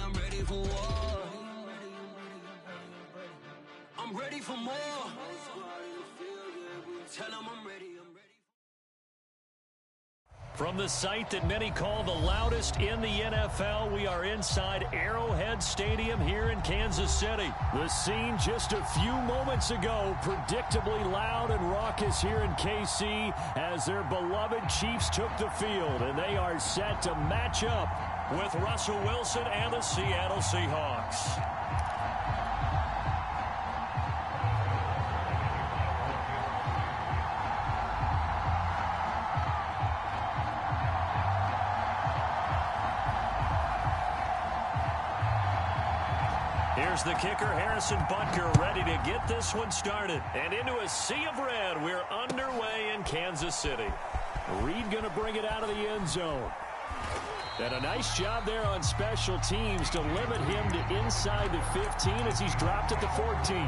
I'm ready for war. I'm ready for more. Tell them I'm ready. From the site that many call the loudest in the NFL, we are inside Arrowhead Stadium here in Kansas City. The scene just a few moments ago, predictably loud and raucous here in KC as their beloved Chiefs took the field, and they are set to match up with Russell Wilson and the Seattle Seahawks. Here's the kicker, Harrison Butker, ready to get this one started. And into a sea of red, we're underway in Kansas City. Reed going to bring it out of the end zone. And a nice job there on special teams to limit him to inside the 15 as he's dropped at the 14.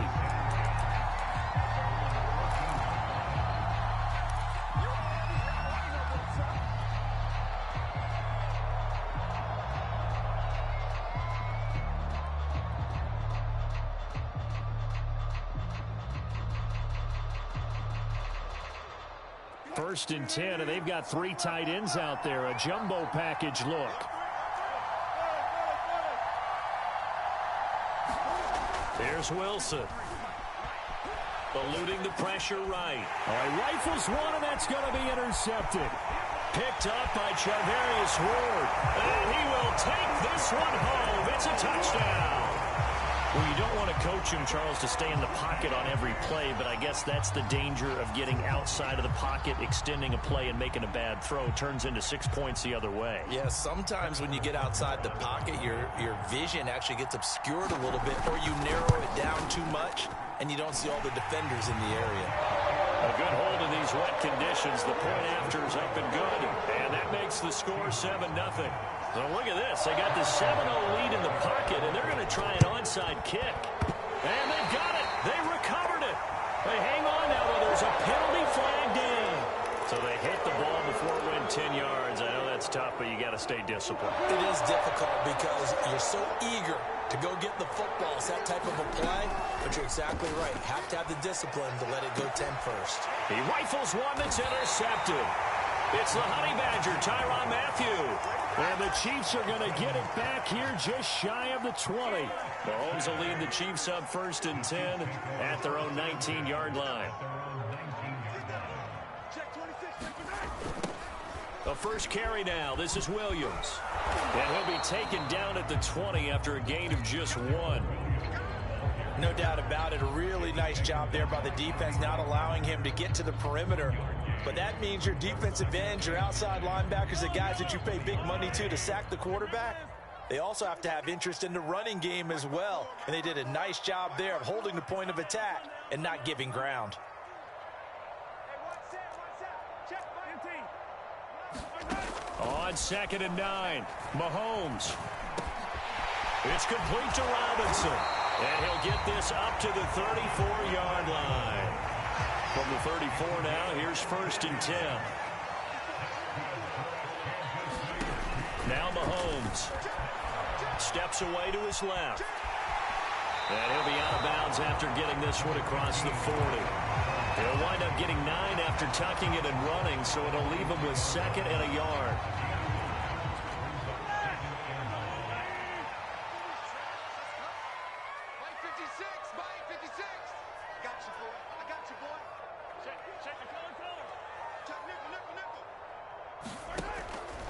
First and 10, and they've got three tight ends out there. A jumbo package look. There's Wilson. Eluding the pressure right. All right, rifles one, and that's going to be intercepted. Picked up by Charvarius Ward. And he will take this one home. It's a touchdown. Well, you don't want to coach him, Charles, to stay in the pocket on every play, but I guess that's the danger of getting outside of the pocket, extending a play, and making a bad throw. Turns into 6 points the other way. Yeah, sometimes when you get outside the pocket, your vision actually gets obscured a little bit, or you narrow it down too much, and you don't see all the defenders in the area. A good hold in these wet conditions. The point after is up and good, and that makes the score 7-0. So look at this. They got the 7-0 lead in the pocket, and they're going to try an onside kick. And they've got it. They recovered it. They hang on now, though. There's a penalty flag down. So they hit the ball before it went 10 yards. I know that's tough, but you got to stay disciplined. It is difficult because you're so eager to go get the football. It's that type of a play, but you're exactly right. Have to have the discipline to let it go 10 first. He rifles one that's intercepted. It's the Honey Badger, Tyrann Mathieu. And the Chiefs are going to get it back here just shy of the 20. Mahomes will lead the Chiefs up 1st and 10 at their own 19-yard line. The first carry now. This is Williams. And he'll be taken down at the 20 after a gain of just 1. No doubt about it. A really nice job there by the defense, not allowing him to get to the perimeter. But that means your defensive ends, your outside linebackers, the guys that you pay big money to sack the quarterback, they also have to have interest in the running game as well. And they did a nice job there of holding the point of attack and not giving ground. On 2nd and 9, Mahomes. It's complete to Robinson. And he'll get this up to the 34-yard line. From the 34 now, here's 1st and 10. Now Mahomes steps away to his left. And he'll be out of bounds after getting this one across the 40. He'll wind up getting 9 after tucking it and running, so it'll leave him with 2nd and a yard.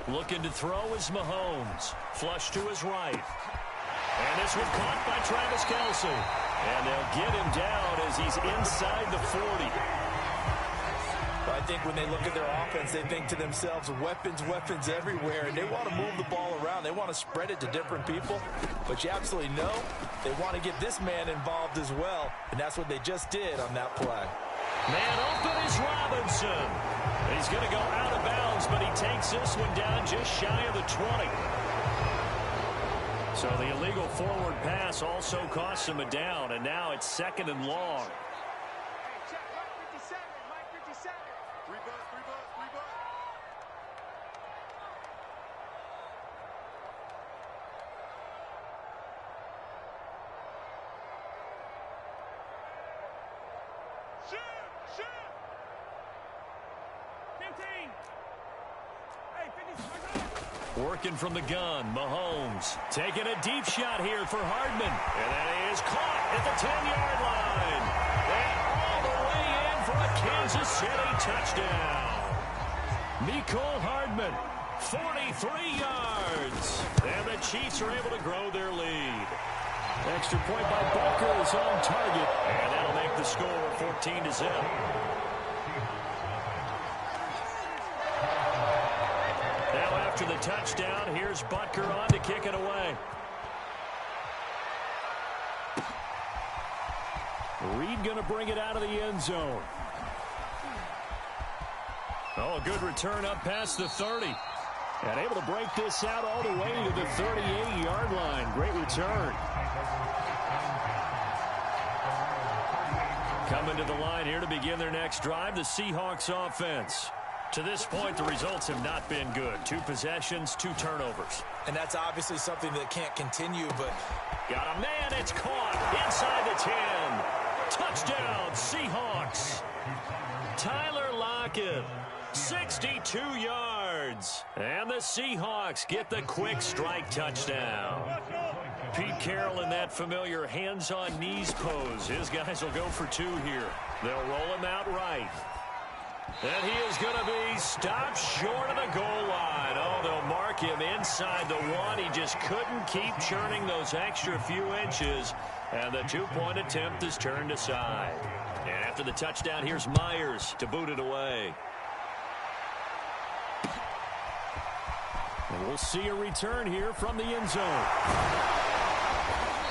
Looking to throw is Mahomes. Flush to his right. And this one caught by Travis Kelce. And they'll get him down as he's inside the 40. I think when they look at their offense, they think to themselves, weapons, weapons everywhere. And they want to move the ball around. They want to spread it to different people. But you absolutely know they want to get this man involved as well. And that's what they just did on that play. Man open is Robinson. He's going to go out of bounds, but he takes this one down just shy of the 20. So the illegal forward pass also costs him a down, and now it's 2nd and long. Working from the gun, Mahomes taking a deep shot here for Hardman. And that is caught at the 10-yard line. And all the way in for a Kansas City touchdown. Mecole Hardman, 43 yards. And the Chiefs are able to grow their lead. Extra point by Butker is on target. And that'll make the score 14-0. After the touchdown, here's Butker on to kick it away. Reed going to bring it out of the end zone. Oh, a good return up past the 30. And able to break this out all the way to the 38-yard line. Great return. Coming to the line here to begin their next drive, the Seahawks offense. To this point, the results have not been good. 2 possessions, 2 turnovers. And that's obviously something that can't continue, but... Got a man, it's caught inside the 10. Touchdown, Seahawks. Tyler Lockett, 62 yards. And the Seahawks get the quick strike touchdown. Pete Carroll in that familiar hands-on knees pose. His guys will go for 2 here. They'll roll him out right. And he is going to be stopped short of the goal line. Oh, they'll mark him inside the 1. He just couldn't keep churning those extra few inches. And the 2-point attempt is turned aside. And after the touchdown, here's Myers to boot it away. And we'll see a return here from the end zone.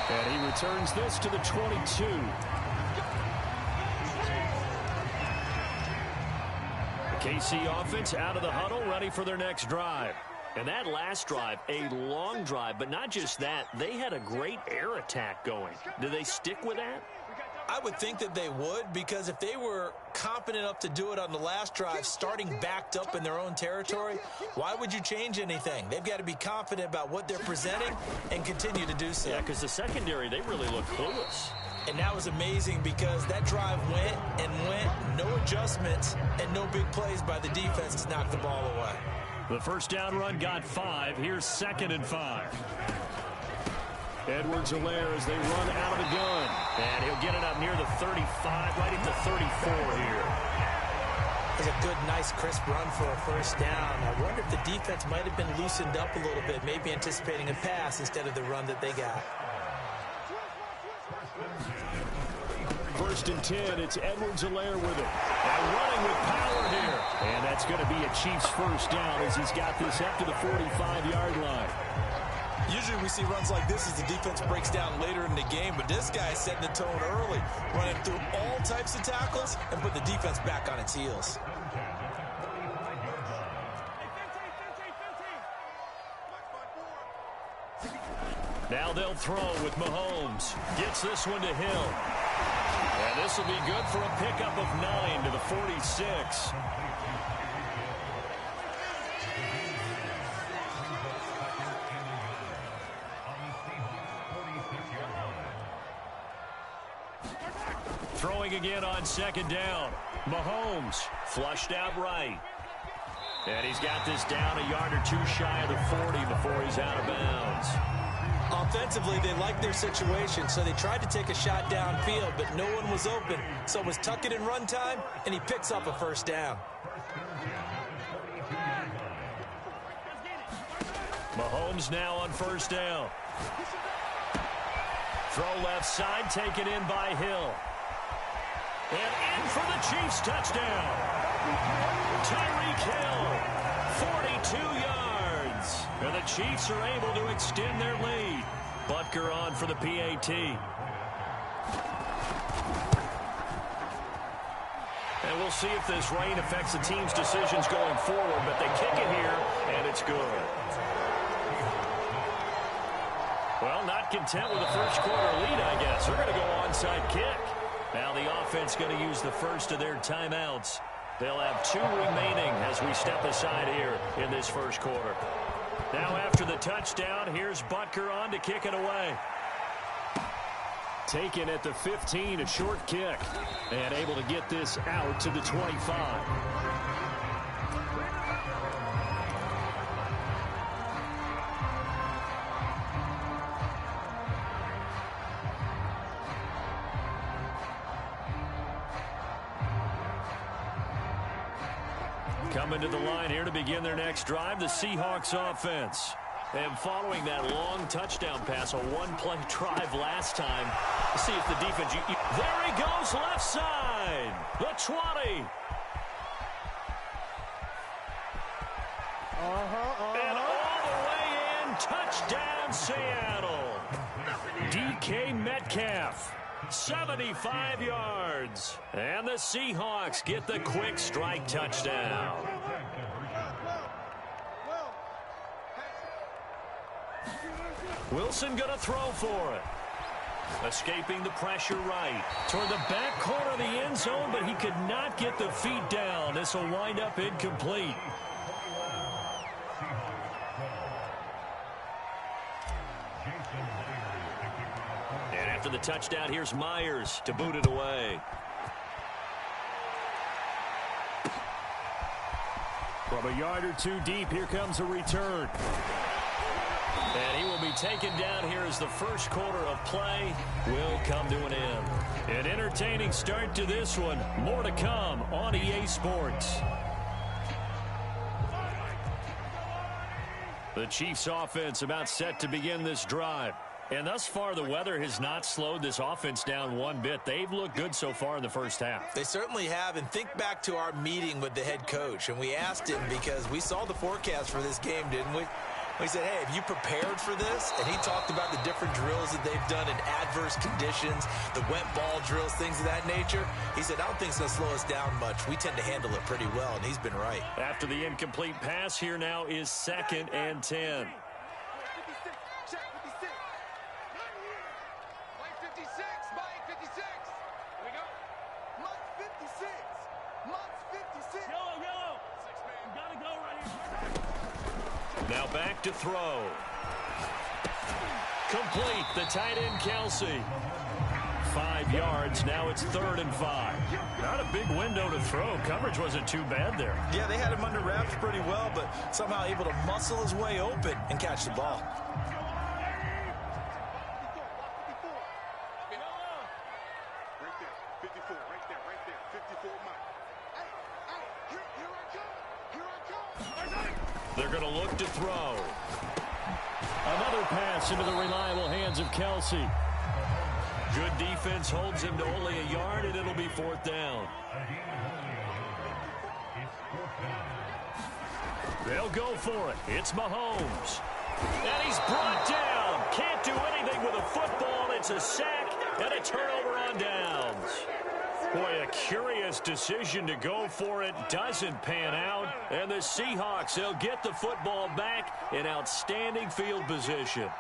And he returns this to the 22. KC offense out of the huddle, ready for their next drive. And that last drive, a long drive, but not just that. They had a great air attack going. Do they stick with that? I would think that they would, because if they were confident enough to do it on the last drive, starting backed up in their own territory, why would you change anything? They've got to be confident about what they're presenting and continue to do so. Yeah, because the secondary, they really look clueless. And that was amazing because that drive went and went, no adjustments, and no big plays by the defense to knock the ball away. The first down run got 5. Here's 2nd and 5. Edwards-Helaire as they run out of the gun. And he'll get it up near the 35, right at the 34 here. It's a good, nice, crisp run for a first down. I wonder if the defense might have been loosened up a little bit, maybe anticipating a pass instead of the run that they got. 1st and 10, it's Edwards-Helaire with it. And running with power here. And that's going to be a Chiefs first down as he's got this up to the 45-yard line. Usually we see runs like this as the defense breaks down later in the game, but this guy is setting the tone early, running through all types of tackles and put the defense back on its heels. Now they'll throw with Mahomes. Gets this one to Hill. And this will be good for a pickup of 9 to the 46. Throwing again on 2nd down. Mahomes flushed out right. And he's got this down a yard or 2 shy of the 40 before he's out of bounds. Offensively, they liked their situation, so they tried to take a shot downfield, but no one was open. So it was tuck it in run time, and he picks up a first down. Mahomes now on 1st down. Throw left side, taken in by Hill. And in for the Chiefs touchdown. Tyreek Hill, 42 yards. And the Chiefs are able to extend their lead. Butker on for the PAT. And we'll see if this rain affects the team's decisions going forward, but they kick it here, and it's good. Well, not content with the first quarter lead, I guess. They're going to go onside kick. Now the offense going to use the first of their timeouts. They'll have 2 remaining as we step aside here in this first quarter. Now after the touchdown, here's Butker on to kick it away. Taken at the 15, a short kick. And able to get this out to the 25. Coming to the line here to begin their next drive, the Seahawks offense. And following that long touchdown pass, a one-play drive last time. Let's see if the defense... There he goes, left side. The 20. And all the way in, touchdown Seattle. DK Metcalf, 75 yards. And the Seahawks get the quick strike touchdown. Wilson going to throw for it. Escaping the pressure right. Toward the back corner of the end zone, but he could not get the feet down. This will wind up incomplete. And after the touchdown, here's Myers to boot it away. From a yard or two deep, here comes a return. And he will be taken down here as the first quarter of play will come to an end. An entertaining start to this one. More to come on EA Sports. The Chiefs offense about set to begin this drive. And thus far, the weather has not slowed this offense down one bit. They've looked good so far in the first half. They certainly have. And think back to our meeting with the head coach. And we asked him because we saw the forecast for this game, didn't we? We said, hey, have you prepared for this? And he talked about the different drills that they've done in adverse conditions, the wet ball drills, things of that nature. He said, I don't think it's going to slow us down much. We tend to handle it pretty well, and he's been right. After the incomplete pass, here now is 2nd and 10. Now back to throw. Complete. The tight end, Kelsey. 5 yards. Now it's 3rd and 5. Not a big window to throw. Coverage wasn't too bad there. Yeah, they had him under wraps pretty well, but somehow able to muscle his way open and catch the ball. They're going to look to throw. Another pass into the reliable hands of Kelsey. Good defense holds him to only a yard, and it'll be 4th down. They'll go for it. It's Mahomes. And he's brought down. Can't do anything with a football. It's a sack and a turnover on downs. Boy, a curious decision to go for it. Doesn't pan out. And the Seahawks, they'll get the football back in outstanding field position.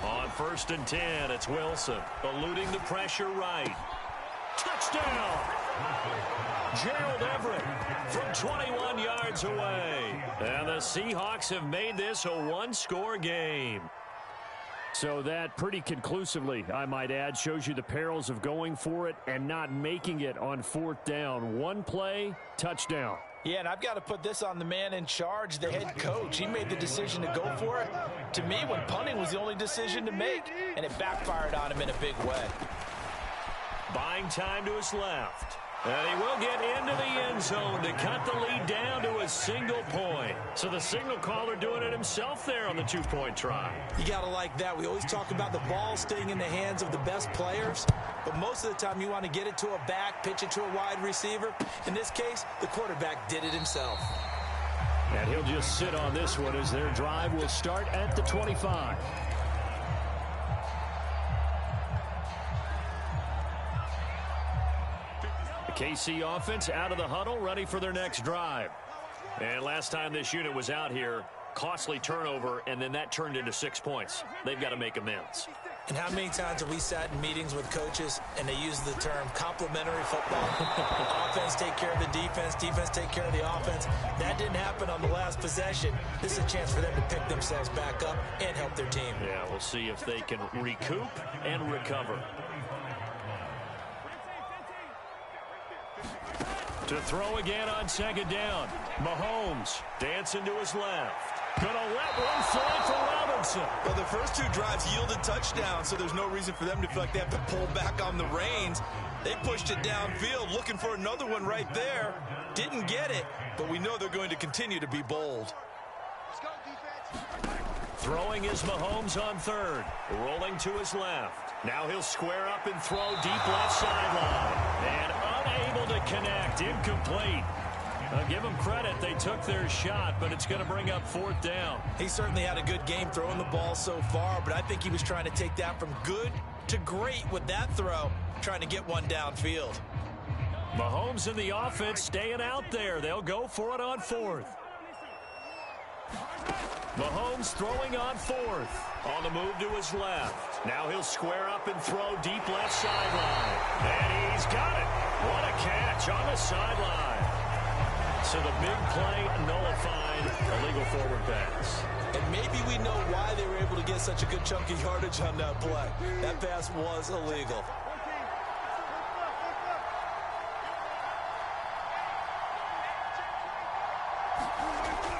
On 1st and 10, it's Wilson. Eluding the pressure right. Touchdown! Gerald Everett from 21 yards away. And the Seahawks have made this a one-score game. So that pretty conclusively, I might add, shows you the perils of going for it and not making it on 4th down. One play, touchdown. Yeah, and I've got to put this on the man in charge, the head coach. He made the decision to go for it. To me, when punting was the only decision to make, and it backfired on him in a big way. Buying time to his left. And he will get into the end zone to cut the lead down to a single point. So the signal caller doing it himself there on the 2-point try. You got to like that. We always talk about the ball staying in the hands of the best players, but most of the time you want to get it to a back, pitch it to a wide receiver. In this case, the quarterback did it himself. And he'll just sit on this one as their drive will start at the 25. KC offense out of the huddle, ready for their next drive. And last time this unit was out here, costly turnover, and then that turned into 6 points. They've got to make amends. And how many times have we sat in meetings with coaches and they use the term complementary football? Offense take care of the defense, defense take care of the offense. That didn't happen on the last possession. This is a chance for them to pick themselves back up and help their team. Yeah, we'll see if they can recoup and recover. To throw again on 2nd down. Mahomes dancing to his left. Gonna let one fly for Robinson. Well, the first two drives yielded touchdowns, so there's no reason for them to feel like they have to pull back on the reins. They pushed it downfield, looking for another one right there. Didn't get it, but we know they're going to continue to be bold. Throwing is Mahomes on third. Rolling to his left. Now he'll square up and throw deep left sideline. And unable to connect. Incomplete. Give them credit. They took their shot, but it's going to bring up fourth down. He certainly had a good game throwing the ball so far, but I think he was trying to take that from good to great with that throw, trying to get one downfield. Mahomes and the offense staying out there. They'll go for it on fourth. Mahomes throwing on fourth. On the move to his left. Now he'll square up and throw deep left sideline. And he's got it. What a catch on the sideline. So the big play nullified, illegal forward pass. And maybe we know why they were able to get such a good chunk of yardage on that play. That pass was illegal.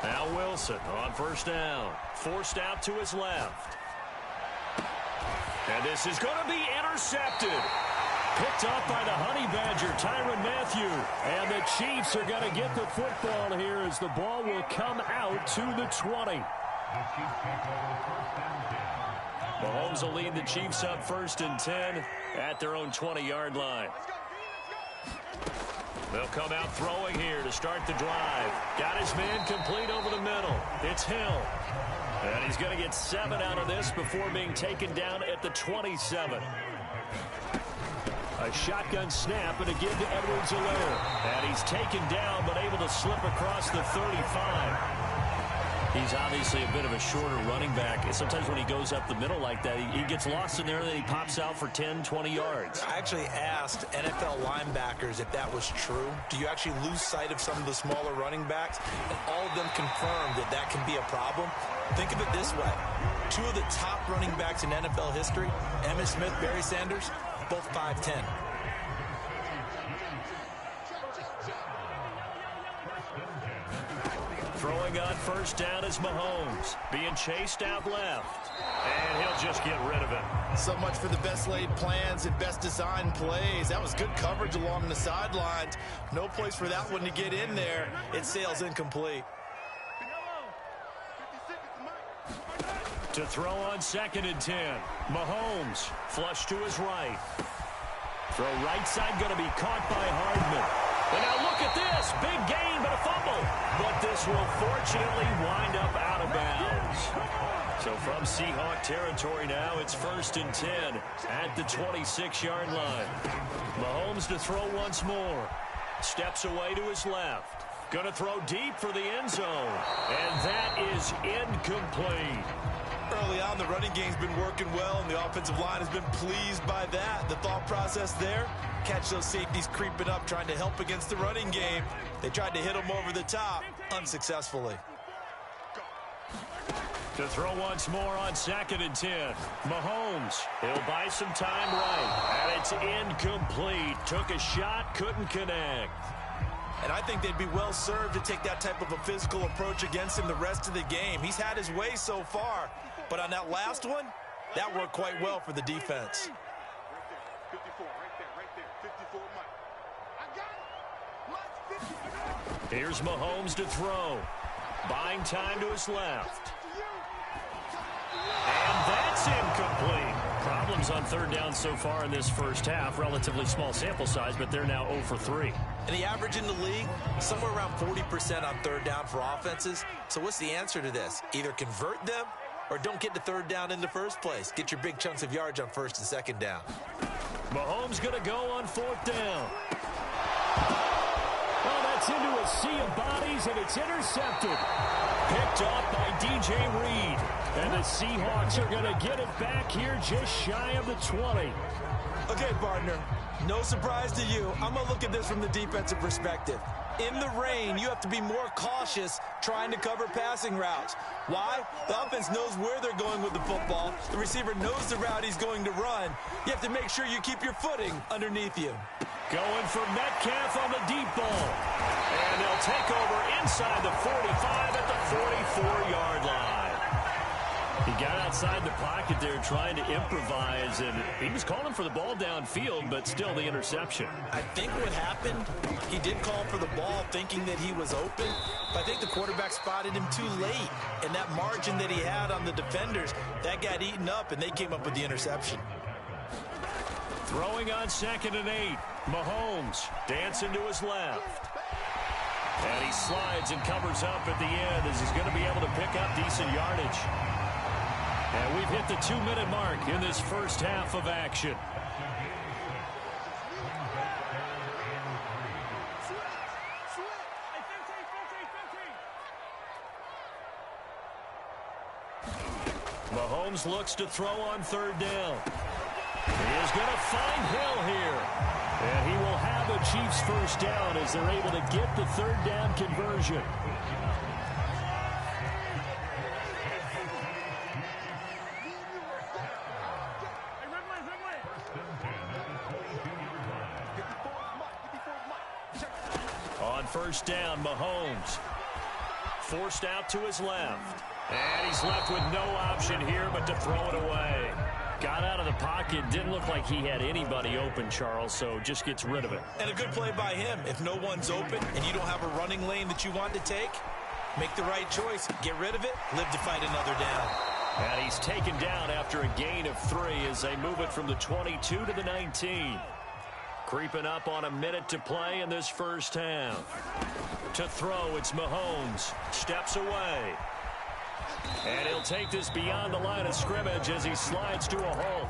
Now Wilson on first down. Forced out to his left. And this is going to be intercepted. Picked up by the Honey Badger, Tyrann Mathieu. And the Chiefs are going to get the football here as the ball will come out to the 20. Mahomes will lead the Chiefs up 1st and 10 at their own 20-yard line. They'll come out throwing here to start the drive. Got his man complete over the middle. It's Hill. And he's going to get 7 out of this before being taken down at the 27. A shotgun snap and a give to Edwards-Helaire. And he's taken down but able to slip across the 35. He's obviously a bit of a shorter running back. Sometimes when he goes up the middle like that, he gets lost in there and then he pops out for 10, 20 yards. I actually asked NFL linebackers if that was true. Do you actually lose sight of some of the smaller running backs? And all of them confirmed that that can be a problem. Think of it this way. 2 of the top running backs in NFL history, Emmitt Smith, Barry Sanders, both 5'10". Throwing on first down is Mahomes. Being chased out left. And he'll just get rid of it. So much for the best laid plans and best designed plays. That was good coverage along the sidelines. No place for that one to get in there. It sails incomplete. To throw on 2nd and 10. Mahomes flush to his right. Throw right side going to be caught by Hardman. And now look at this. Big gain, but a fumble. But this will fortunately wind up out of bounds. So from Seahawk territory now, it's 1st and 10 at the 26-yard line. Mahomes to throw once more. Steps away to his left. Going to throw deep for the end zone. And that is incomplete. Early on, the running game's been working well, and the offensive line has been pleased by that. The thought process there, catch those safeties creeping up, trying to help against the running game. They tried to hit them over the top, unsuccessfully. To throw once more on 2nd and 10. Mahomes, he'll buy some time right. And it's incomplete. Took a shot, couldn't connect. And I think they'd be well served to take that type of a physical approach against him the rest of the game. He's had his way so far. But on that last one, that worked quite well for the defense. Here's Mahomes to throw. Buying time to his left. And that's incomplete. Problems on 3rd down so far in this first half. Relatively small sample size, but they're now 0 for 3. And the average in the league, somewhere around 40% on 3rd down for offenses. So what's the answer to this? Either convert them or don't get to 3rd down in the first place. Get your big chunks of yards on 1st and 2nd down. Mahomes going to go on 4th down. Oh, that's into a sea of bodies, and it's intercepted. Picked off by DJ Reed. And the Seahawks are going to get it back here just shy of the 20. Okay, partner, no surprise to you. I'm going to look at this from the defensive perspective. In the rain, you have to be more cautious trying to cover passing routes. Why? The offense knows where they're going with the football. The receiver knows the route he's going to run. You have to make sure you keep your footing underneath you. Going for Metcalf on the deep ball. And they'll take over inside the 45 at the 44-yard line. He got outside the pocket there trying to improvise, and he was calling for the ball downfield, but still the interception. I think what happened, he did call for the ball thinking that he was open, but I think the quarterback spotted him too late, and that margin that he had on the defenders, that got eaten up, and they came up with the interception. Throwing on 2nd and 8. Mahomes dancing to his left. And he slides and covers up at the end as he's going to be able to pick up decent yardage. And we've hit the 2-minute mark in this first half of action. Mahomes looks to throw on 3rd down. He is going to find Hill here. And he will have a Chiefs first down as they're able to get the 3rd down conversion. On 1st down, Mahomes forced out to his left. And he's left with no option here but to throw it away. Got out of the pocket. Didn't look like he had anybody open, Charles, so just gets rid of it. And a good play by him. If no one's open and you don't have a running lane that you want to take, make the right choice. Get rid of it. Live to fight another down. And he's taken down after a gain of 3 as they move it from the 22 to the 19. Creeping up on a minute to play in this first half. To throw, it's Mahomes. Steps away. And he'll take this beyond the line of scrimmage as he slides to a halt.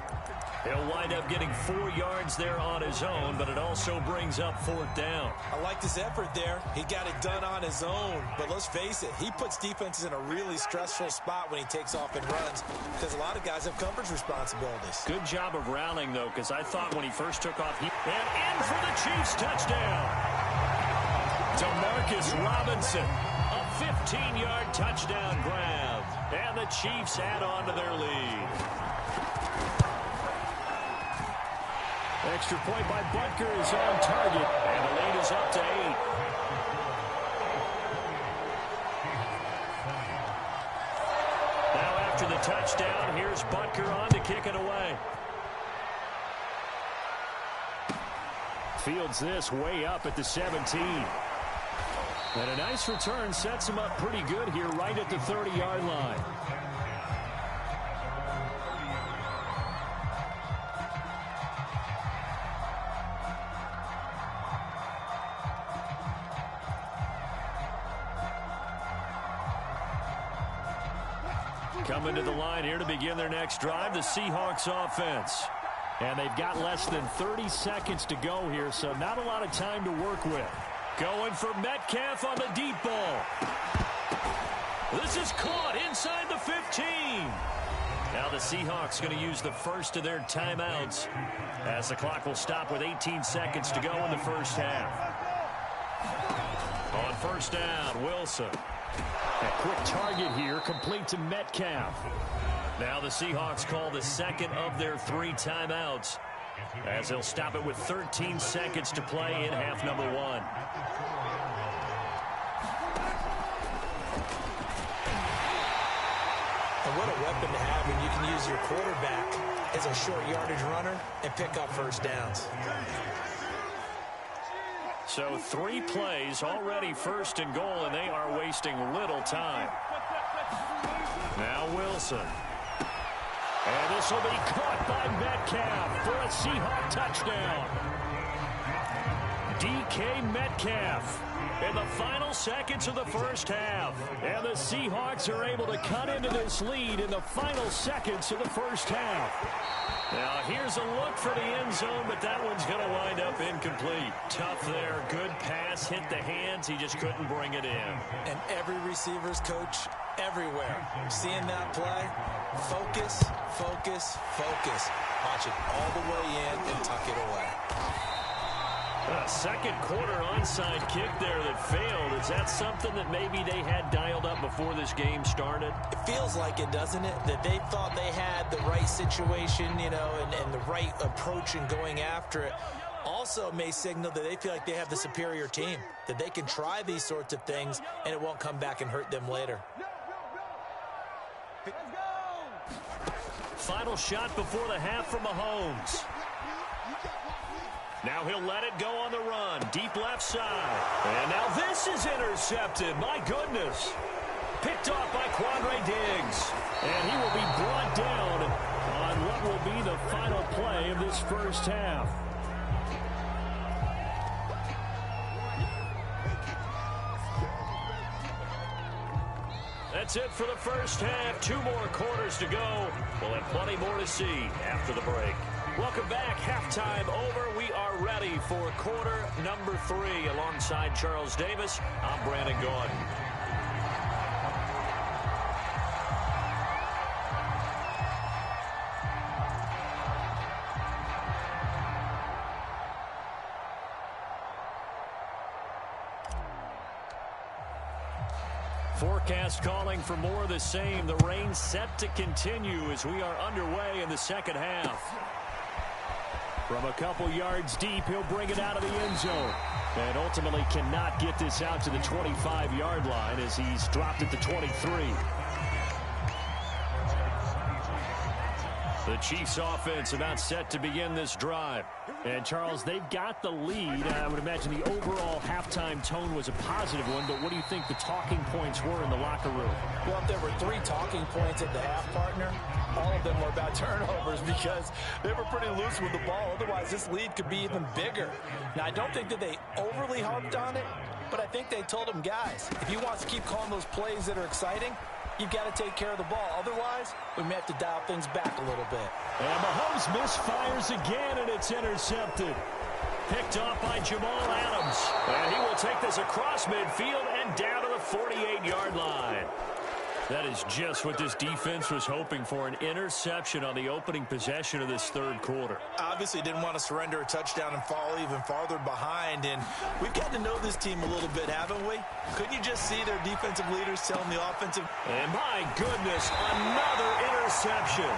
He'll wind up getting 4 yards there on his own, but it also brings up 4th down. I like this effort there. He got it done on his own, but let's face it, he puts defenses in a really stressful spot when he takes off and runs because a lot of guys have coverage responsibilities. Good job of rounding, though, because I thought when he first took off, and in for the Chiefs touchdown. DeMarcus Robinson, a 15-yard touchdown grab, and the Chiefs add on to their lead. Extra point by Butker is on target, and the lead is up to 8. Now after the touchdown, here's Butker on to kick it away. Fields this way up at the 17. And a nice return sets him up pretty good here right at the 30-yard line. Coming to the line here to begin their next drive, the Seahawks offense. And they've got less than 30 seconds to go here, so not a lot of time to work with. Going for Metcalf on the deep ball. This is caught inside the 15. Now the Seahawks going to use the first of their timeouts as the clock will stop with 18 seconds to go in the first half. On 1st down, Wilson. A quick target here, complete to Metcalf. Now the Seahawks call the second of their 3 timeouts as they'll stop it with 13 seconds to play in half number 1. And what a weapon to have when you can use your quarterback as a short yardage runner and pick up first downs. So 3 plays already 1st and goal, and they are wasting little time. Now Wilson. And this will be caught by Metcalf for a Seahawk touchdown. DK Metcalf in the final seconds of the first half. And the Seahawks are able to cut into this lead in the final seconds of the first half. Now here's a look for the end zone, but that one's going to wind up incomplete. Tough there. Good pass. Hit the hands. He just couldn't bring it in. And every receiver's coach everywhere. Seeing that play, focus, focus, focus. Watch it all the way in and tuck it away. A second quarter onside kick there that failed. Is that something that maybe they had dialed up before this game started? It feels like it, doesn't it? That they thought they had the right situation, you know, and the right approach in going after it. Also may signal that they feel like they have the superior team, that they can try these sorts of things and it won't come back and hurt them later. Final shot before the half from Mahomes. Now he'll let it go on the run. Deep left side. And now this is intercepted. My goodness. Picked off by Quandre Diggs. And he will be brought down on what will be the final play of this first half. That's it for the first half. 2 more quarters to go. We'll have plenty more to see after the break. Welcome back. Halftime over. We are ready for quarter number 3. Alongside Charles Davis, I'm Brandon Gaudin. Forecast calling for more of the same. The rain set to continue as we are underway in the second half. From a couple yards deep, he'll bring it out of the end zone. And ultimately cannot get this out to the 25-yard line as he's dropped at the 23. The Chiefs offense about set to begin this drive. And, Charles, they've got the lead. I would imagine the overall halftime tone was a positive one, but what do you think the talking points were in the locker room? Well, if there were 3 talking points at the half, partner, all of them were about turnovers because they were pretty loose with the ball. Otherwise, this lead could be even bigger. Now, I don't think that they overly harped on it, but I think they told them, guys, if you want to keep calling those plays that are exciting, you've got to take care of the ball. Otherwise, we may have to dial things back a little bit. And Mahomes misfires again, and it's intercepted. Picked off by Jamal Adams. And he will take this across midfield and down to the 48-yard line. That is just what this defense was hoping for, an interception on the opening possession of this third quarter. Obviously didn't want to surrender a touchdown and fall even farther behind, and we've got to know this team a little bit, haven't we? Couldn't you just see their defensive leaders telling the offensive? And my goodness, another interception.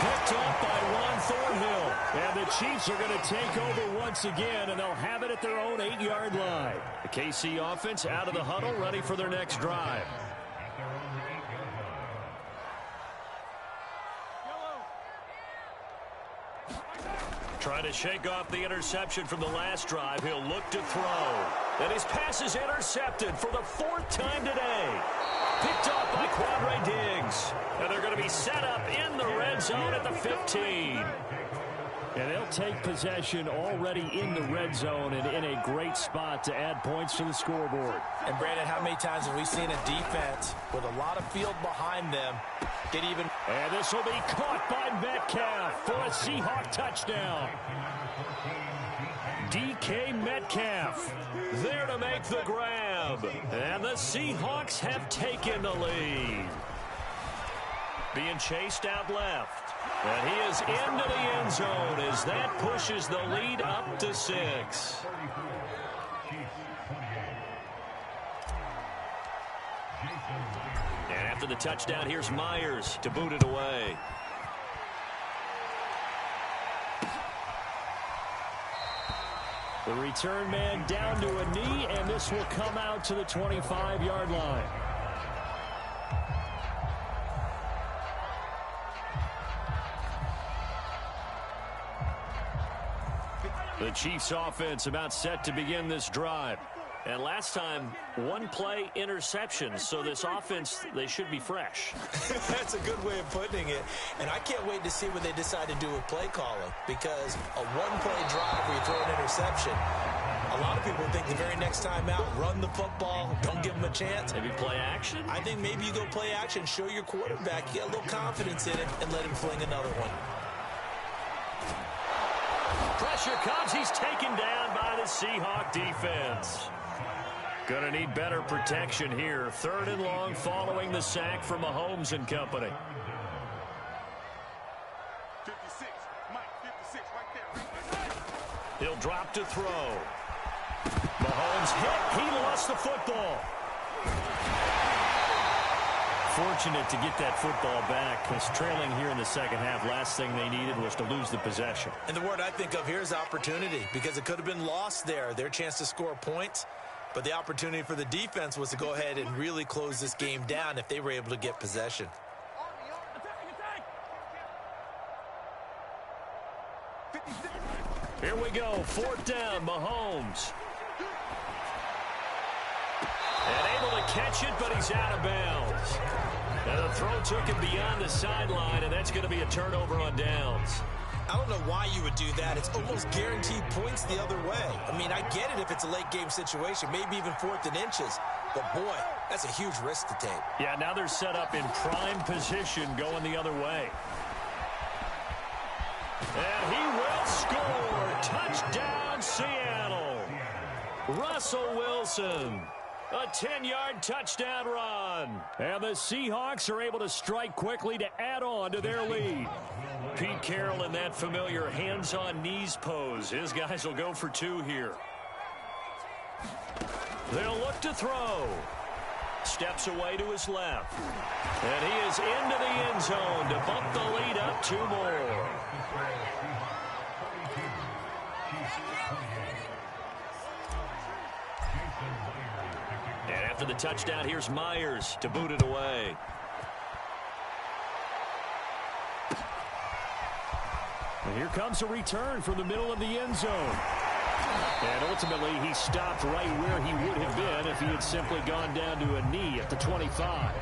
Picked off by Ron Thornhill. And the Chiefs are going to take over once again, and they'll have it at their own 8-yard line. The KC offense out of the huddle, ready for their next drive. Trying to shake off the interception from the last drive. He'll look to throw. And his pass is intercepted for the 4th time today. Picked off by Quandre Diggs. And they're going to be set up in the red zone at the 15. And they'll take possession already in the red zone and in a great spot to add points to the scoreboard. And, Brandon, how many times have we seen a defense with a lot of field behind them get even? And this will be caught by Metcalf for a Seahawk touchdown. DK Metcalf there to make the grab. And the Seahawks have taken the lead. Being chased out left. And he is into the end zone as that pushes the lead up to 6. And after the touchdown, here's Myers to boot it away. The return man down to a knee, and this will come out to the 25-yard line. The Chiefs offense about set to begin this drive. And last time, 1-play interception. So this offense, they should be fresh. That's a good way of putting it. And I can't wait to see what they decide to do with play calling. Because a 1-play drive where you throw an interception, a lot of people think the very next time out, run the football, don't give them a chance. Maybe play action? I think maybe you go play action, show your quarterback, get a little confidence in it, and let him fling another one. Pressure comes. He's taken down by the Seahawk defense. Going to need better protection here. 3rd and long following the sack from Mahomes and company. 56, Mike, 56, right there. He'll drop to throw. Mahomes hit. He lost the football. Fortunate to get that football back, because trailing here in the second half, last thing they needed was to lose the possession. And the word I think of here is opportunity, because it could have been lost there, their chance to score points. But the opportunity for the defense was to go ahead and really close this game down if they were able to get possession. Here we go, 4th down, Mahomes. And able to catch it, but he's out of bounds. And the throw took him beyond the sideline, and that's going to be a turnover on downs. I don't know why you would do that. It's almost guaranteed points the other way. I mean, I get it if it's a late-game situation, maybe even 4th and inches. But, boy, that's a huge risk to take. Yeah, now they're set up in prime position going the other way. And he will score. Touchdown, Seattle. Russell Wilson. A 10-yard touchdown run. And the Seahawks are able to strike quickly to add on to their lead. Pete Carroll in that familiar hands-on knees pose. His guys will go for 2 here. They'll look to throw. Steps away to his left. And he is into the end zone to bump the lead up 2 more. And after the touchdown, here's Myers to boot it away. And here comes a return from the middle of the end zone. And ultimately, he stopped right where he would have been if he had simply gone down to a knee at the 25.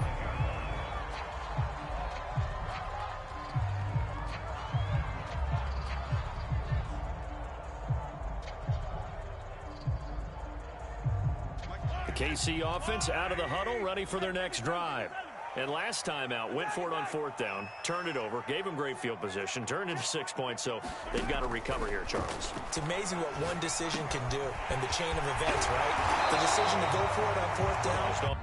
The KC offense out of the huddle, ready for their next drive. And last time out, went for it on 4th down, turned it over, gave them great field position, turned into 6 points, so they've got to recover here, Charles. It's amazing what one decision can do in the chain of events, right? The decision to go for it on 4th down.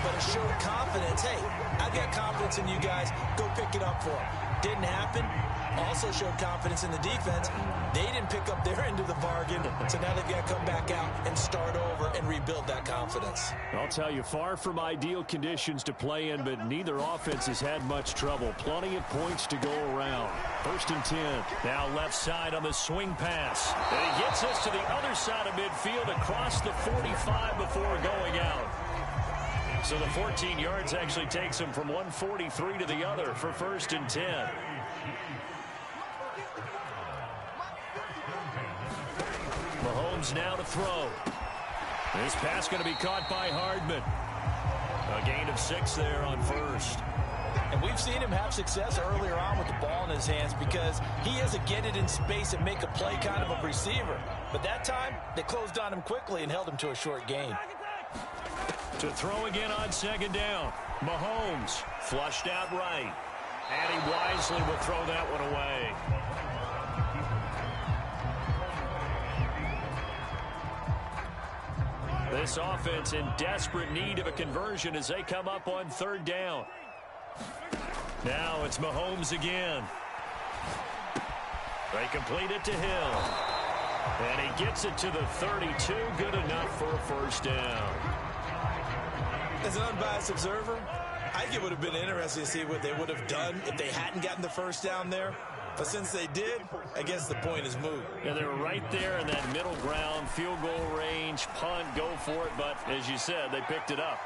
But it showed confidence. Hey, I got confidence in you guys. Go pick it up for them. Didn't happen. Also showed confidence in the defense. They didn't pick up their end of the bargain, so now they've got to come back out and start over and rebuild that confidence. I'll tell you, far from ideal conditions to play in, but neither offense has had much trouble. Plenty of points to go around. 1st and 10. Now left side on the swing pass. And he gets us to the other side of midfield across the 45 before going out. So the 14 yards actually takes him from 143 to the other for 1st and 10. Mahomes now to throw. This pass going to be caught by Hardman. A gain of 6 there on 1st. And we've seen him have success earlier on with the ball in his hands because he has to get it in space and make a play kind of a receiver. But that time, they closed on him quickly and held him to a short gain. To throw again on 2nd down. Mahomes flushed out right. And he wisely will throw that one away. This offense in desperate need of a conversion as they come up on third down. Now it's Mahomes again. They complete it to Hill. And he gets it to the 32. Good enough for a first down. As an unbiased observer, I think it would have been interesting to see what they would have done if they hadn't gotten the first down there. But since they did, I guess the point is moot. Yeah, they're right there in that middle ground, field goal range, punt, go for it. But as you said, they picked it up.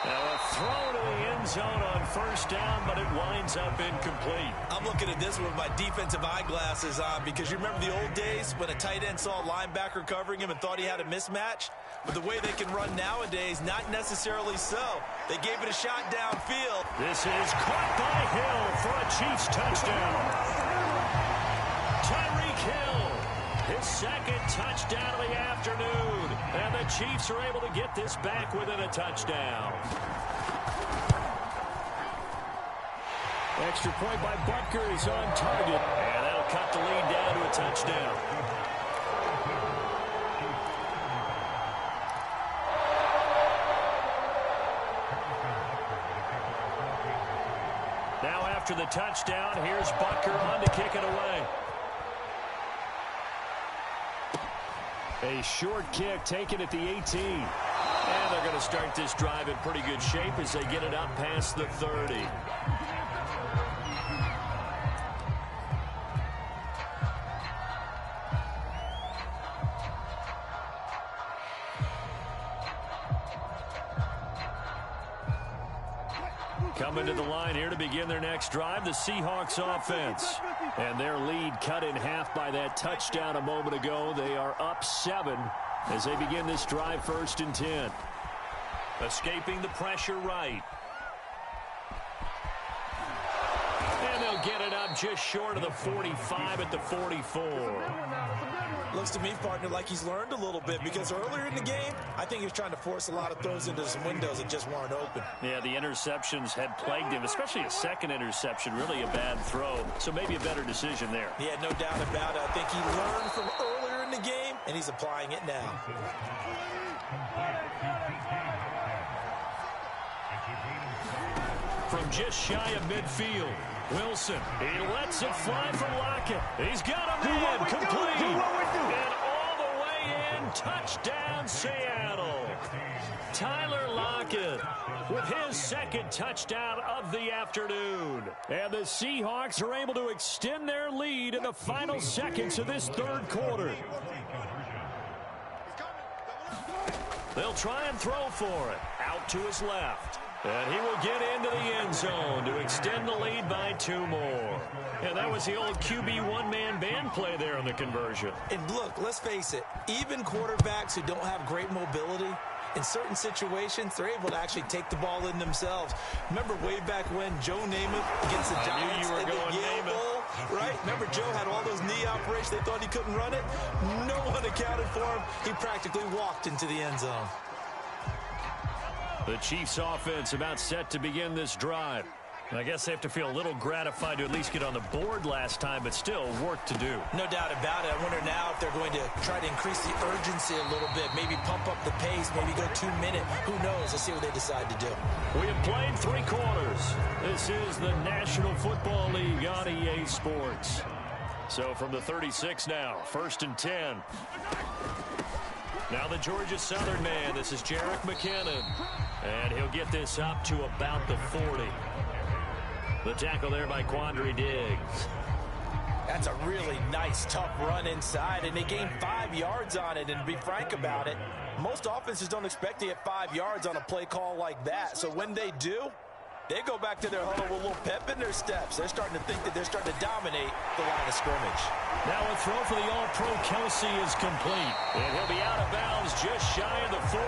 Now a throw to the end zone on first down, but it winds up incomplete. I'm looking at this with my defensive eyeglasses on because you remember the old days when a tight end saw a linebacker covering him and thought he had a mismatch? But the way they can run nowadays, not necessarily so. They gave it a shot downfield. This is caught by Hill for a Chiefs touchdown. Tyreek Hill, his second touchdown of the afternoon. And the Chiefs are able to get this back within a touchdown. Extra point by Butker is on target. And that'll cut the lead down to a touchdown. Now after the touchdown, here's Butker on to kick it away. A short kick taken at the 18. And they're going to start this drive in pretty good shape as they get it up past the 30. Coming to the line here to begin their next drive, the Seahawks offense. And their lead cut in half by that touchdown a moment ago. They are up 7 as they begin this drive, 1st and 10. Escaping the pressure right. And they'll get it up just short of the 45 at the 44. Looks to me, partner, like he's learned a little bit because earlier in the game, I think he was trying to force a lot of throws into some windows that just weren't open. Yeah, the interceptions had plagued him, especially a second interception, really a bad throw. So maybe a better decision there. Yeah, no doubt about it. I think he learned from earlier in the game, and he's applying it now. From just shy of midfield, Wilson, he lets it fly for Lockett. He's got a man complete. And all the way in, touchdown Seattle. Tyler Lockett with his second touchdown of the afternoon. And the Seahawks are able to extend their lead in the final seconds of this third quarter. They'll try and throw for it. Out to his left. And he will get into the end zone to extend the lead by 2 more. And that was the old QB one-man band play there on the conversion. And look, let's face it, even quarterbacks who don't have great mobility, in certain situations, they're able to actually take the ball in themselves. Remember way back when Joe Namath against the Giants in the Yale Bowl, right? Remember Joe had all those knee operations. They thought he couldn't run it. No one accounted for him. He practically walked into the end zone. The Chiefs offense about set to begin this drive. I guess they have to feel a little gratified to at least get on the board last time, but still work to do. No doubt about it. I wonder now if they're going to try to increase the urgency a little bit, maybe pump up the pace, maybe go 2 minute. Who knows? Let's see what they decide to do. We have played 3 quarters. This is the National Football League on EA Sports. So from the 36 now, 1st and 10. Now the Georgia Southern man, this is Jerick McKinnon. And he'll get this up to about the 40. The tackle there by Quandre Diggs. That's a really nice, tough run inside, and they gained 5 yards on it. And to be frank about it, most offenses don't expect to get 5 yards on a play call like that. So when they do, they go back to their huddle with a little pep in their steps. They're starting to think that they're starting to dominate the line of scrimmage. Now a throw for the All-Pro Kelsey is complete. And he'll be out of bounds just shy of the 40.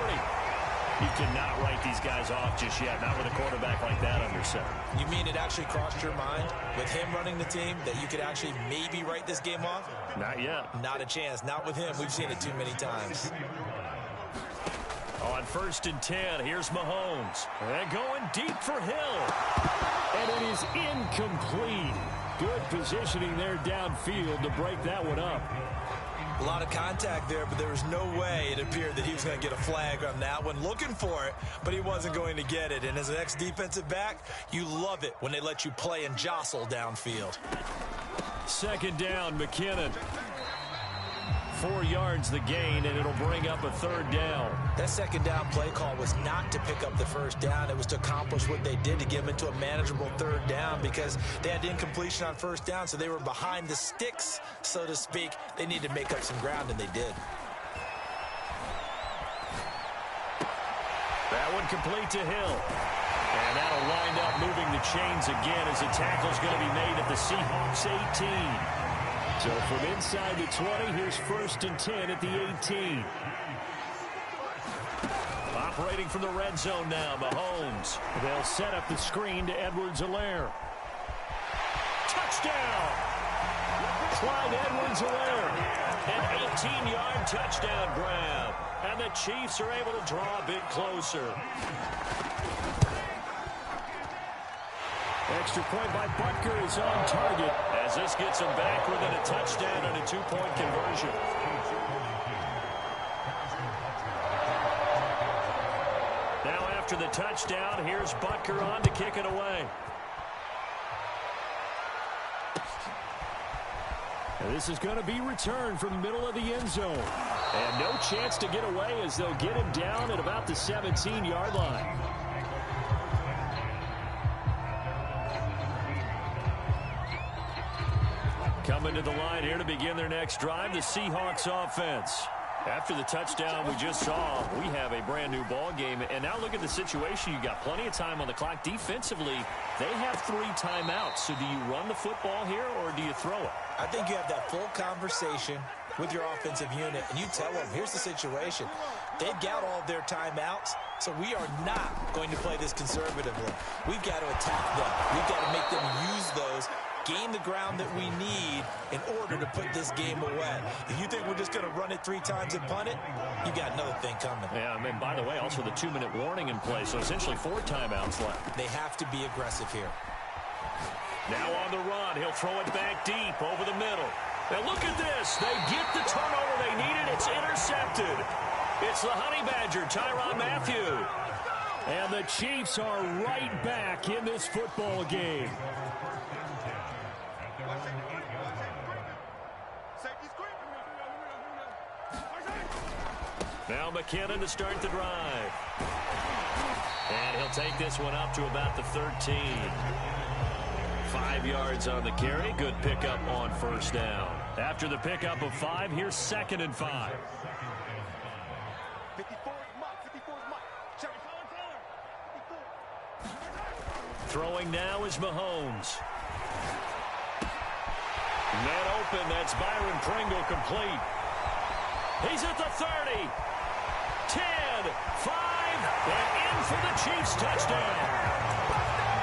You cannot write these guys off just yet, not with a quarterback like that under center. You mean it actually crossed your mind with him running the team that you could actually maybe write this game off? Not yet. Not a chance. Not with him. We've seen it too many times. On 1st and 10, here's Mahomes. And going deep for Hill. And it is incomplete. Good positioning there downfield to break that one up. A lot of contact there, but there was no way it appeared that he was going to get a flag on that one. Looking for it, but he wasn't going to get it. And as an ex-defensive back, you love it when they let you play and jostle downfield. Second down, McKinnon. 4 yards the gain, and it'll bring up a third down. That second down play call was not to pick up the first down. It was to accomplish what they did, to get them into a manageable third down, because they had incompletion on first down, so they were behind the sticks, so to speak. They needed to make up some ground, and they did. That one complete to Hill. And that'll wind up moving the chains again as a tackle's going to be made at the Seahawks 18. So from inside the 20, here's 1st and 10 at the 18. Operating from the red zone now, Mahomes. They'll set up the screen to Edwards-Helaire. Touchdown! Clyde Edwards-Helaire. An 18-yard touchdown grab. And the Chiefs are able to draw a bit closer. Extra point by Butker is on target as this gets him back within a touchdown and a 2-point conversion. Now after the touchdown, here's Butker on to kick it away. And this is going to be returned from the middle of the end zone. And no chance to get away as they'll get him down at about the 17-yard line. Coming to the line here to begin their next drive, the Seahawks offense. After the touchdown we just saw, we have a brand new ball game. And now look at the situation. You got plenty of time on the clock. Defensively, they have 3 timeouts. So do you run the football here or do you throw it? I think you have that full conversation with your offensive unit, and you tell them, here's the situation. They've got all of their timeouts, so we are not going to play this conservatively. We've got to attack them. We've got to make them use those, gain the ground that we need in order to put this game away. If you think we're just going to run it 3 times and punt it, you got another thing coming. Yeah, and by the way, also the 2-minute warning in place, so essentially 4 timeouts left. They have to be aggressive here. Now on the run, he'll throw it back deep over the middle. Now look at this. They get the turnover they needed. It's intercepted. It's the Honey Badger, Tyrann Mathieu. And the Chiefs are right back in this football game. Now McKinnon to start the drive. And he'll take this one up to about the 13. 5 yards on the carry. Good pickup on first down. After the pickup of 5, here's 2nd and 5. 54 is Mike. 54 is Mike. Check. 54. Throwing now is Mahomes. Man open. That's Byron Pringle complete. He's at the 30. 10, 5, and in for the Chiefs touchdown.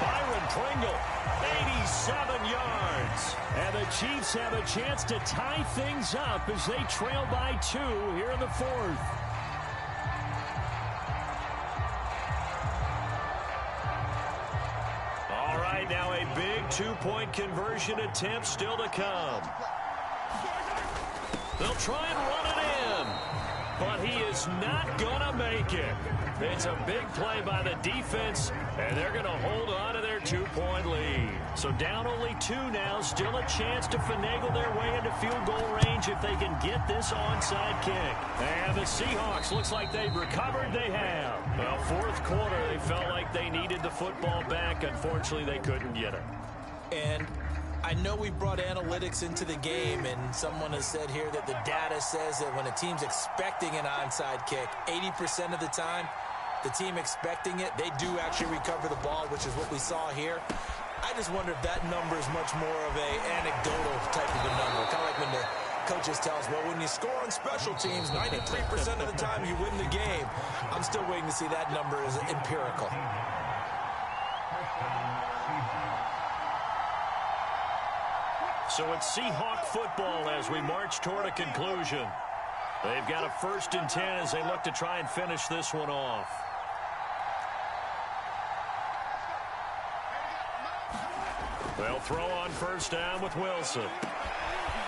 Byron Pringle, 87 yards. And the Chiefs have a chance to tie things up as they trail by 2 here in the 4th. All right, now a big 2-point conversion attempt still to come. They'll try and run it in. But he is not going to make it. It's a big play by the defense, and they're going to hold on to their 2-point lead. So down only 2 now, still a chance to finagle their way into field goal range if they can get this onside kick. And the Seahawks, looks like they've recovered. They have. Well, 4th quarter, they felt like they needed the football back. Unfortunately, they couldn't get it. And I know we brought analytics into the game, and someone has said here that the data says that when a team's expecting an onside kick, 80% of the time, the team expecting it, they do actually recover the ball, which is what we saw here. I just wonder if that number is much more of a anecdotal type of a number. Kind of like when the coaches tell us, well, when you score on special teams, 93% of the time you win the game. I'm still waiting to see that number as empirical. So it's Seahawk football as we march toward a conclusion. They've got a 1st and 10 as they look to try and finish this one off. They'll throw on first down with Wilson.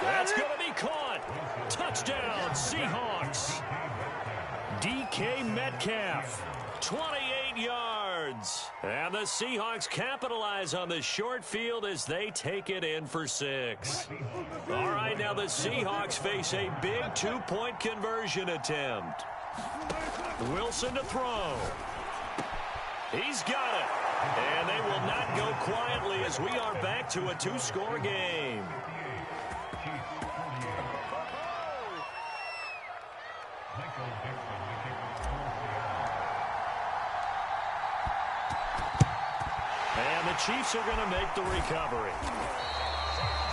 That's going to be caught. Touchdown, Seahawks. DK Metcalf, 28 yards. And the Seahawks capitalize on the short field as they take it in for 6. All right, now the Seahawks face a big 2-point conversion attempt. Wilson to throw. He's got it. And they will not go quietly as we are back to a 2-score game. And the Chiefs are going to make the recovery.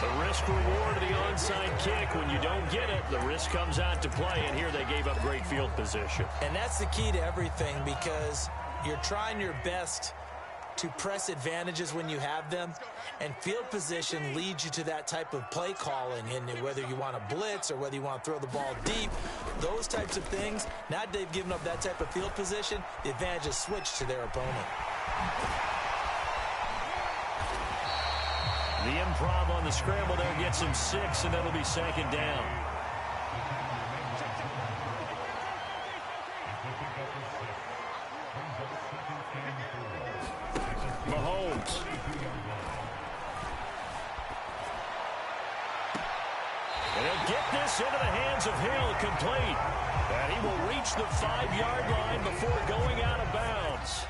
The risk reward of the onside kick. When you don't get it, the risk comes out to play, and here they gave up great field position. And that's the key to everything, because you're trying your best to press advantages when you have them, and field position leads you to that type of play calling, and whether you want to blitz or whether you want to throw the ball deep, those types of things. Now they've given up that type of field position, the advantage is switched to their opponent. The improv on the scramble there gets him 6, and that'll be 2nd down. Mahomes. And he'll get this into the hands of Hill, complete. And he will reach the 5-yard line before going out of bounds.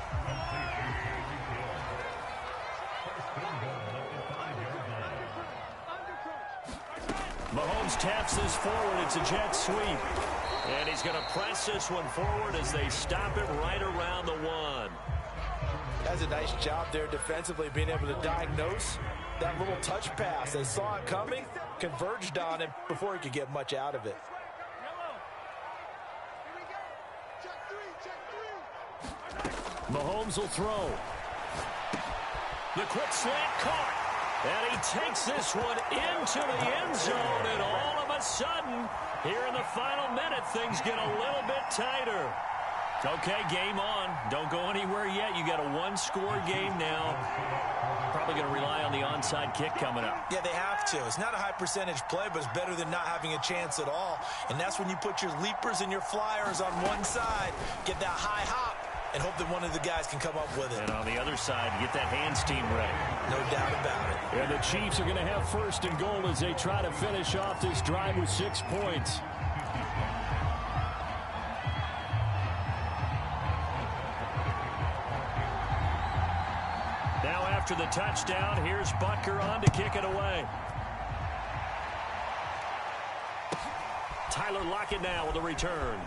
Mahomes taps this forward. It's a jet sweep. And he's going to press this one forward as they stop it right around the 1. That's a nice job there defensively, being able to diagnose that little touch pass. They saw it coming, converged on it before he could get much out of it. Mahomes will throw. The quick slant caught. And he takes this one into the end zone, and all of a sudden, here in the final minute, things get a little bit tighter. Okay, game on. Don't go anywhere yet. You got a 1-score game now. Probably going to rely on the onside kick coming up. Yeah, they have to. It's not a high percentage play, but it's better than not having a chance at all. And that's when you put your leapers and your flyers on one side, get that high hop, and hope that one of the guys can come up with it. And on the other side, get that hands team ready. No doubt about it. And the Chiefs are going to have 1st and goal as they try to finish off this drive with 6 points. Now after the touchdown, here's Butker on to kick it away. Tyler Lockett now with a return.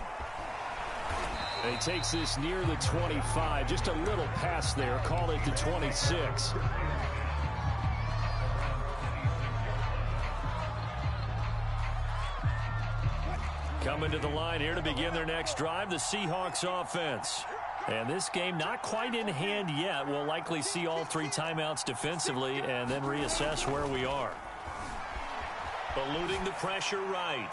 And he takes this near the 25. Just a little pass there. Call it the 26. Coming to the line here to begin their next drive, the Seahawks offense. And this game not quite in hand yet. We'll likely see all 3 timeouts defensively and then reassess where we are. Eluding the pressure right.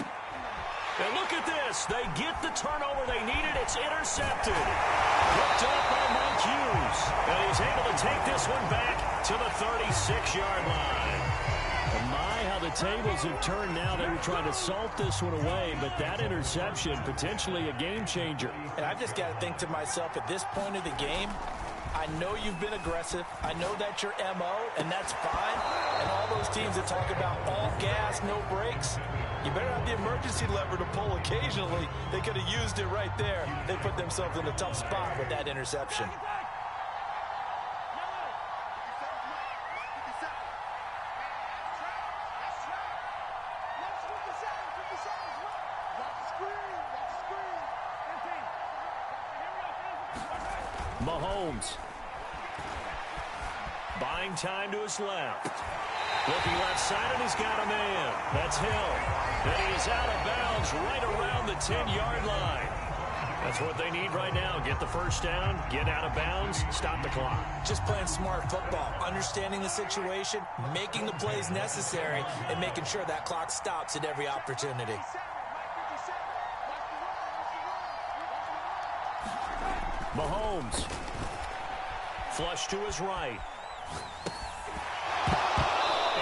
And look at this. They get the turnover they needed. It's intercepted. Picked up by Mike Hughes. And he's able to take this one back to the 36-yard line. And my, how the tables have turned now. They were trying to salt this one away, but that interception, potentially a game changer. And I've just got to think to myself, at this point of the game, I know you've been aggressive. I know that's your MO, and that's fine. And all those teams that talk about all gas, no brakes, you better have the emergency lever to pull occasionally. They could have used it right there. They put themselves in a tough spot with that interception. Mahomes. Buying time to his left. Looking left side, and he's got a man. That's Hill. And he is out of bounds right around the 10-yard line. That's what they need right now. Get the first down, get out of bounds, stop the clock. Just playing smart football, understanding the situation, making the plays necessary, and making sure that clock stops at every opportunity. Mahomes. Flush to his right.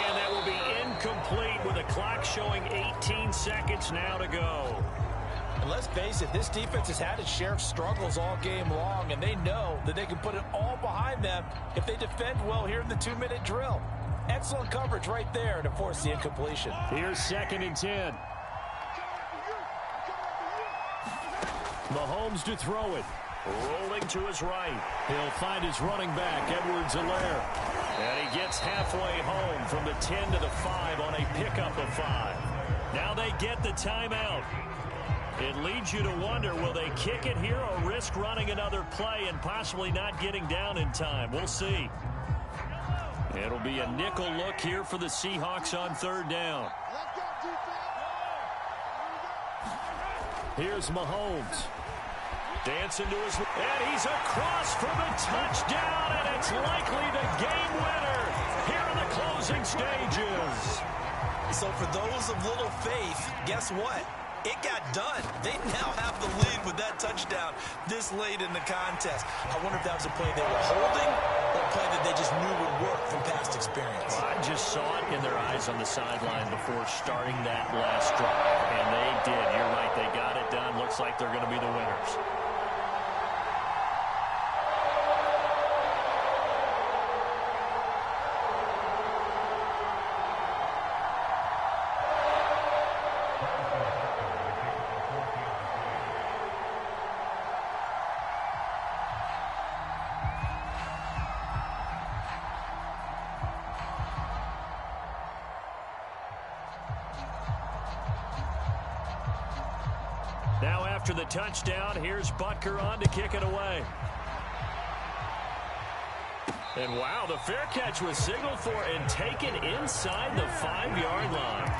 And that will be incomplete. lead with the clock showing 18 seconds now to go. And let's face it, this defense has had its share of struggles all game long, and they know that they can put it all behind them if they defend well here in the 2-minute drill. Excellent coverage right there to force the incompletion. Here's 2nd and 10. Mahomes to throw it. Rolling to his right. He'll find his running back, Edwards-Helaire. And he gets halfway home from the 10 to the 5 on a pickup of 5. Now they get the timeout. It leads you to wonder, will they kick it here or risk running another play and possibly not getting down in time? We'll see. It'll be a nickel look here for the Seahawks on 3rd down. Here's Mahomes. Dancing to his... And he's across for the touchdown, and it's likely the game winner here in the closing stages. So for those of little faith, guess what? It got done. They now have the lead with that touchdown this late in the contest. I wonder if that was a play they were holding or a play that they just knew would work from past experience. Well, I just saw it in their eyes on the sideline before starting that last drive, and they did. You're right. They got it done. Looks like they're going to be the winners. Now after the touchdown, here's Butker on to kick it away. And wow, the fair catch was signaled for and taken inside the 5-yard line.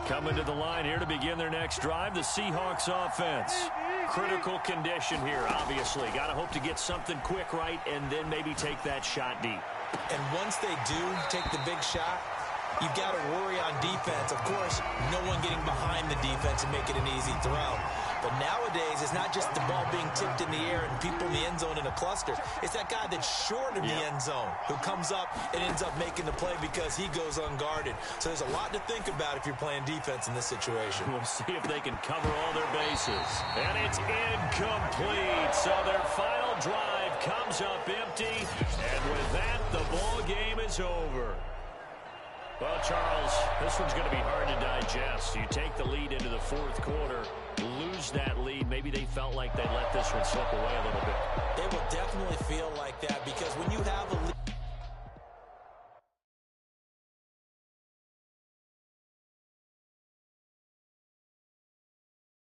Coming to the line here to begin their next drive, the Seahawks offense. Critical condition here, obviously. Got to hope to get something quick right and then maybe take that shot deep. And once they do take the big shot, you've got to worry on defense. Of course, no one getting behind the defense and make it an easy throw. But nowadays, it's not just the ball being tipped in the air and people in the end zone in a cluster. It's that guy that's short of the end zone who comes up and ends up making the play because he goes unguarded. So there's a lot to think about if you're playing defense in this situation. We'll see if they can cover all their bases. And it's incomplete. So their final drive comes up empty. And with that, the ball game is over. Well, Charles, this one's going to be hard to digest. You take the lead into the 4th quarter, lose that lead. Maybe they felt like they let this one slip away a little bit. They will definitely feel like that because when you have